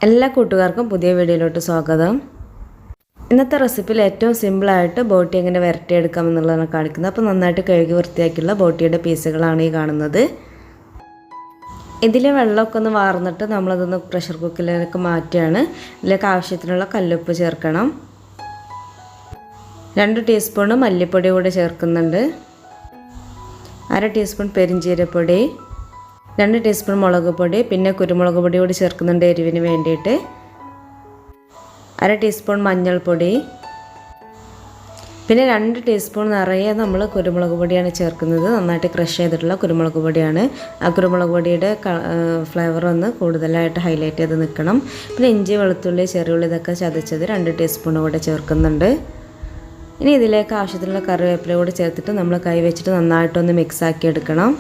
എല്ലാ കൂട്ടുകാർക്കും പുതിയ വീഡിയോയിലോട്ട് സ്വാഗതം. ഇന്നത്തെ റെസിപ്പിയിൽ ഏറ്റവും സിമ്പിളായിട്ട് ബോട്ടി എങ്ങനെ വരട്ടിയെടുക്കാമെന്നുള്ളതാണ് കാണിക്കുന്നത്. അപ്പോൾ നന്നായിട്ട് കഴുകി വൃത്തിയാക്കിയുള്ള ബോട്ടിയുടെ പീസുകളാണ് ഈ കാണുന്നത്. ഇതിലെ വെള്ളമൊക്കെ ഒന്ന് വാർന്നിട്ട് നമ്മളതൊന്ന് പ്രഷർ കുക്കറിലേക്ക് മാറ്റുകയാണ്. ഇതിലേക്ക് ആവശ്യത്തിനുള്ള കല്ലുപ്പ് ചേർക്കണം. 2 ടീസ്പൂൺ മല്ലിപ്പൊടി കൂടി ചേർക്കുന്നുണ്ട്. 1/2 ടീസ്പൂൺ പെരിഞ്ചീരപ്പൊടി, 2 ടീസ്പൂൺ മുളക് പൊടി, പിന്നെ കുരുമുളക് പൊടി കൂടി ചേർക്കുന്നുണ്ട് എരിവിന് വേണ്ടിയിട്ട്. 1/2 ടീസ്പൂൺ മഞ്ഞൾപ്പൊടി, പിന്നെ 2 ടീസ്പൂൺ നിറയെ നമ്മൾ കുരുമുളക് പൊടിയാണ് ചേർക്കുന്നത്. നന്നായിട്ട് ക്രഷ് ചെയ്തിട്ടുള്ള കുരുമുളക് പൊടിയാണ്. ആ കുരുമുളക് പൊടിയുടെ ഫ്ലേവർ ഒന്ന് കൂടുതലായിട്ട് ഹൈലൈറ്റ് ചെയ്ത് നിൽക്കണം. പിന്നെ ഇഞ്ചി, വെളുത്തുള്ളി, ചെറിയുള്ളി ഇതൊക്കെ ചതച്ചത് 2 ടീസ്പൂൺ കൂടെ ചേർക്കുന്നുണ്ട്. ഇനി ഇതിലേക്ക് ആവശ്യത്തിനുള്ള കറിവേപ്പില കൂടി ചേർത്തിട്ട് നമ്മൾ കൈ വെച്ചിട്ട് നന്നായിട്ടൊന്ന് മിക്സാക്കി എടുക്കണം.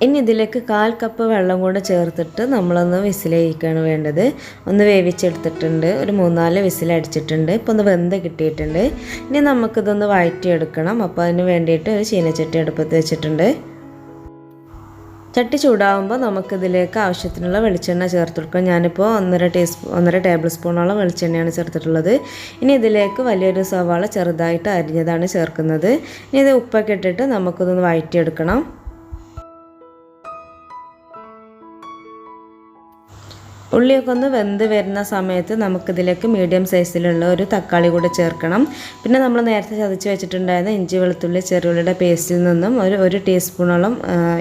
ഇനി ഇതിലേക്ക് 1/4 കപ്പ് വെള്ളം കൂടെ ചേർത്തിട്ട് നമ്മളൊന്ന് വിസിലടിക്കുകയാണ് വേണ്ടത്. ഒന്ന് വേവിച്ചെടുത്തിട്ടുണ്ട്. ഒരു 3-4 വിസിലടിച്ചിട്ടുണ്ട്. ഇപ്പോൾ ഒന്ന് വെന്ത് കിട്ടിയിട്ടുണ്ട്. ഇനി നമുക്കിതൊന്ന് വഴറ്റിയെടുക്കണം. അപ്പോൾ അതിന് വേണ്ടിയിട്ട് ഒരു ചീനച്ചട്ടി അടുപ്പത്ത് വെച്ചിട്ടുണ്ട്. ചട്ടി ചൂടാകുമ്പോൾ നമുക്കിതിലേക്ക് ആവശ്യത്തിനുള്ള വെളിച്ചെണ്ണ ചേർത്ത് കൊടുക്കാം. ഞാനിപ്പോൾ 1.5 ടേബിൾ സ്പൂണോളം വെളിച്ചെണ്ണയാണ് ചേർത്തിട്ടുള്ളത്. ഇനി ഇതിലേക്ക് വലിയൊരു സവാള ചെറുതായിട്ട് അരിഞ്ഞതാണ് ചേർക്കുന്നത്. ഇനി ഇത് ഉപ്പൊക്കെ ഇട്ടിട്ട് നമുക്കിതൊന്ന് വഴറ്റിയെടുക്കണം. ഉള്ളിയൊക്കെ ഒന്ന് വെന്ത് വരുന്ന സമയത്ത് നമുക്കിതിലേക്ക് മീഡിയം സൈസിലുള്ള ഒരു തക്കാളി കൂടി ചേർക്കണം. പിന്നെ നമ്മൾ നേരത്തെ ചതച്ച് വെച്ചിട്ടുണ്ടായിരുന്ന ഇഞ്ചി, വെളുത്തുള്ളി, ചെറിയുള്ളിയുടെ പേസ്റ്റിൽ നിന്നും ഒരു ടീസ്പൂണോളം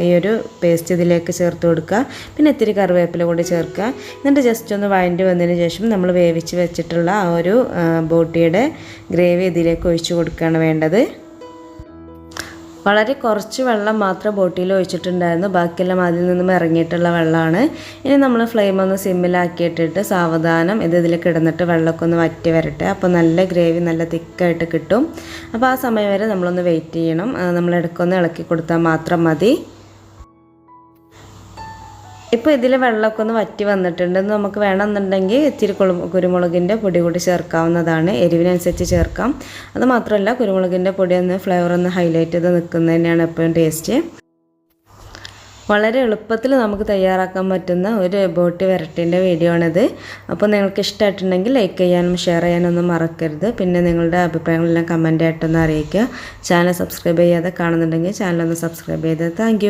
ഈ ഒരു പേസ്റ്റ് ഇതിലേക്ക് ചേർത്ത് കൊടുക്കുക. പിന്നെ ഇത്തിരി കറിവേപ്പില കൂടി ചേർക്കുക. എന്നിട്ട് ജസ്റ്റ് ഒന്ന് വഴണ്ടി വന്നതിന് ശേഷം നമ്മൾ വേവിച്ച് വെച്ചിട്ടുള്ള ആ ഒരു ബോട്ടിയുടെ ഗ്രേവി ഇതിലേക്ക് ഒഴിച്ചു കൊടുക്കുകയാണ് വേണ്ടത്. വളരെ കുറച്ച് വെള്ളം മാത്രം ബോട്ടിയിൽ ഒഴിച്ചിട്ടുണ്ടായിരുന്നു. ബാക്കിയെല്ലാം അതിൽ നിന്നും ഇറങ്ങിയിട്ടുള്ള വെള്ളമാണ്. ഇനി നമ്മൾ ഫ്ലെയിം ഒന്ന് സിമ്മിലാക്കിയിട്ടിട്ട് സാവധാനം ഇതിലേക്ക് ഇടുന്നിട്ട് വെള്ളമൊക്കെ ഒന്ന് വറ്റി വരട്ടെ. അപ്പോൾ നല്ല ഗ്രേവി നല്ല തിക്കായിട്ട് കിട്ടും. അപ്പോൾ ആ സമയം വരെ നമ്മളൊന്ന് വെയിറ്റ് ചെയ്യണം. നമ്മൾ ഇടയ്ക്കൊന്ന് ഇളക്കി കൊടുത്താൽ മാത്രം മതി. ഇപ്പോൾ ഇതിൽ വെള്ളമൊക്കെ ഒന്ന് വറ്റി വന്നിട്ടുണ്ട്. നമുക്ക് വേണമെന്നുണ്ടെങ്കിൽ ഇത്തിരി കുരുമുളകിൻ്റെ പൊടി കൂടി ചേർക്കാവുന്നതാണ്. എരിവിനനുസരിച്ച് ചേർക്കാം. അത് മാത്രമല്ല കുരുമുളകിൻ്റെ പൊടി ഒന്ന് ഫ്ലേവർ ഒന്ന് ഹൈലൈറ്റ് ചെയ്ത് നിൽക്കുന്നത് എപ്പോഴും ടേസ്റ്റ്. വളരെ എളുപ്പത്തിൽ നമുക്ക് തയ്യാറാക്കാൻ പറ്റുന്ന ഒരു ബോട്ടി വരട്ടിൻ്റെ വീഡിയോ ആണിത്. അപ്പോൾ നിങ്ങൾക്ക് ഇഷ്ടമായിട്ടുണ്ടെങ്കിൽ ലൈക്ക് ചെയ്യാനും ഷെയർ ചെയ്യാനൊന്നും മറക്കരുത്. പിന്നെ നിങ്ങളുടെ അഭിപ്രായങ്ങളെല്ലാം കമൻ്റ് ആയിട്ടൊന്ന് അറിയിക്കുക. ചാനൽ സബ്സ്ക്രൈബ് ചെയ്യാതെ കാണുന്നുണ്ടെങ്കിൽ ചാനലൊന്ന് സബ്സ്ക്രൈബ് ചെയ്ത് താങ്ക്